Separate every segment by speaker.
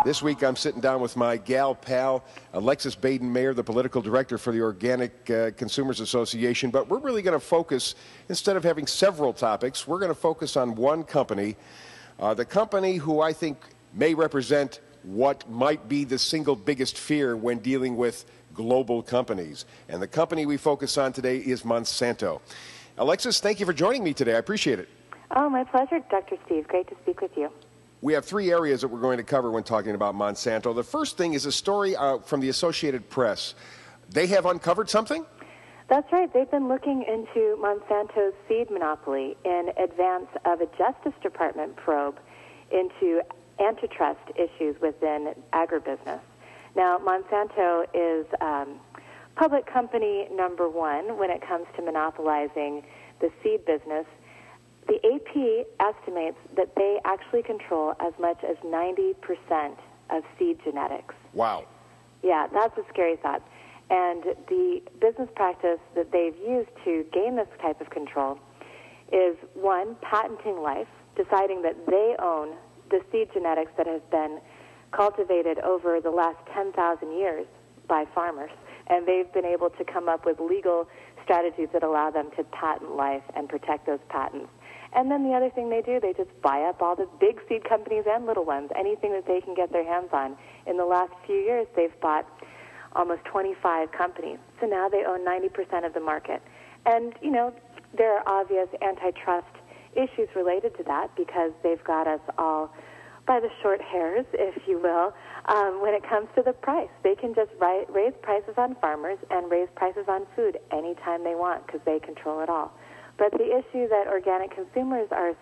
Speaker 1: This week I'm sitting down with my gal pal, Alexis Baden-Mayer, the political director for the Organic Consumers Association. But we're really going to focus, instead of having several topics, we're going to focus on one company, the company who I think may represent what might be the single biggest fear when dealing with global companies. And the company we focus on today is Monsanto. Alexis, thank you for joining me today. I appreciate it.
Speaker 2: Oh, my pleasure, Dr. Steve. Great to speak with you.
Speaker 1: We have three areas that we're going to cover when talking about Monsanto. The first thing is a story from the Associated Press. They have uncovered something?
Speaker 2: That's right. They've been looking into Monsanto's seed monopoly in advance of a Justice Department probe into antitrust issues within agribusiness. Now, Monsanto is public company number one when it comes to monopolizing the seed business. The AP estimates that they actually control as much as 90% of seed genetics.
Speaker 1: Wow.
Speaker 2: Yeah, that's a scary thought. And the business practice that they've used to gain this type of control is, one, patenting life, deciding that they own the seed genetics that have been cultivated over the last 10,000 years by farmers. And they've been able to come up with legal strategies that allow them to patent life and protect those patents. And then the other thing they do, they just buy up all the big seed companies and little ones, anything that they can get their hands on. In the last few years, they've bought almost 25 companies. So now they own 90% of the market. And, you know, there are obvious antitrust issues related to that because they've got us all by the short hairs, if you will, when it comes to the price. They can just raise prices on farmers and raise prices on food anytime they want because they control it all. But the issue that organic consumers are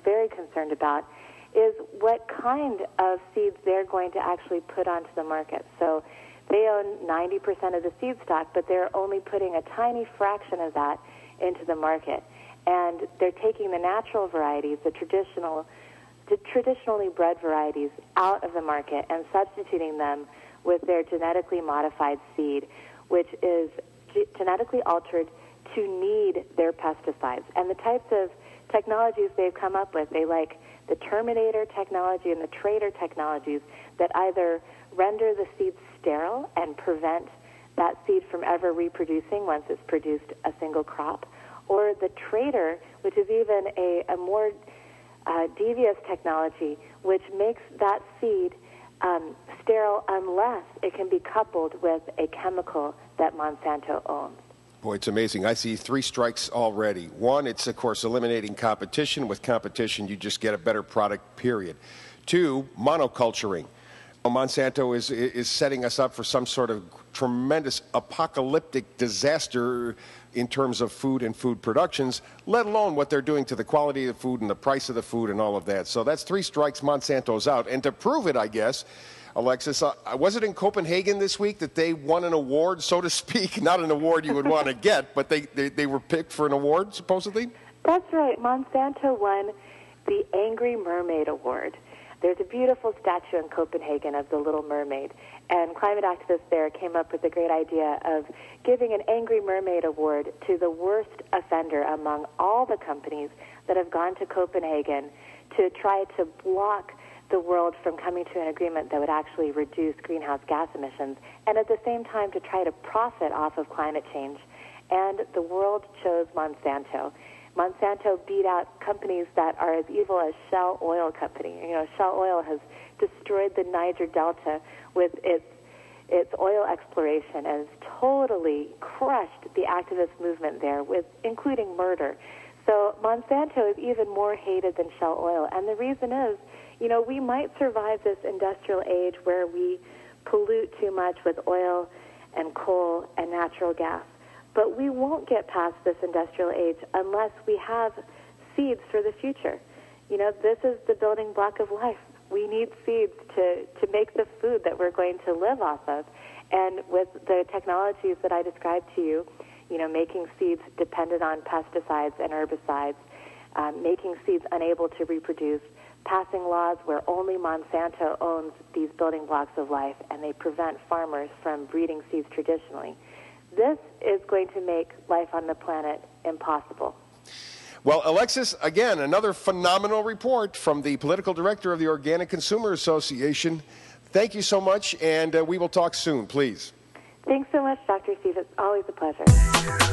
Speaker 2: very concerned about is what kind of seeds they're going to actually put onto the market. So they own 90% of the seed stock, but they're only putting a tiny fraction of that into the market. And they're taking the natural varieties, the traditionally bred varieties, out of the market and substituting them with their genetically modified seed, which is genetically altered to need their pesticides. And the types of technologies they've come up with, they like the Terminator technology and the Trader technologies that either render the seed sterile and prevent that seed from ever reproducing once it's produced a single crop, or the Trader, which is even a more devious technology, which makes that seed sterile unless it can be coupled with a chemical that Monsanto owns.
Speaker 1: Boy, it's amazing. I see three strikes already. One, it's, of course, eliminating competition. With competition, you just get a better product, period. Two, monoculturing. Monsanto is setting us up for some sort of tremendous apocalyptic disaster in terms of food and food productions, let alone what they're doing to the quality of the food and the price of the food and all of that. So that's three strikes, Monsanto's out. And to prove it, I guess, Alexis, was it in Copenhagen this week that they won an award, so to speak? Not an award you would want to get, but they were picked for an award, supposedly?
Speaker 2: That's right. Monsanto won the Angry Mermaid Award. There's a beautiful statue in Copenhagen of the Little Mermaid, and climate activists there came up with the great idea of giving an Angry Mermaid Award to the worst offender among all the companies that have gone to Copenhagen to try to block the world from coming to an agreement that would actually reduce greenhouse gas emissions, and at the same time to try to profit off of climate change. And the world chose Monsanto. Monsanto beat out companies that are as evil as Shell Oil Company. You know, Shell Oil has destroyed the Niger Delta with its oil exploration and has totally crushed the activist movement there, with including murder. So Monsanto is even more hated than Shell Oil, and the reason is, you know, we might survive this industrial age where we pollute too much with oil and coal and natural gas. But we won't get past this industrial age unless we have seeds for the future. You know, this is the building block of life. We need seeds to make the food that we're going to live off of. And with the technologies that I described to you, you know, making seeds dependent on pesticides and herbicides, making seeds unable to reproduce, passing laws where only Monsanto owns these building blocks of life and they prevent farmers from breeding seeds traditionally. This is going to make life on the planet impossible.
Speaker 1: Well, Alexis, again, another phenomenal report from the political director of the Organic Consumer Association. Thank you so much, and we will talk soon, please.
Speaker 2: Thanks so much, Dr. Steve. It's always a pleasure.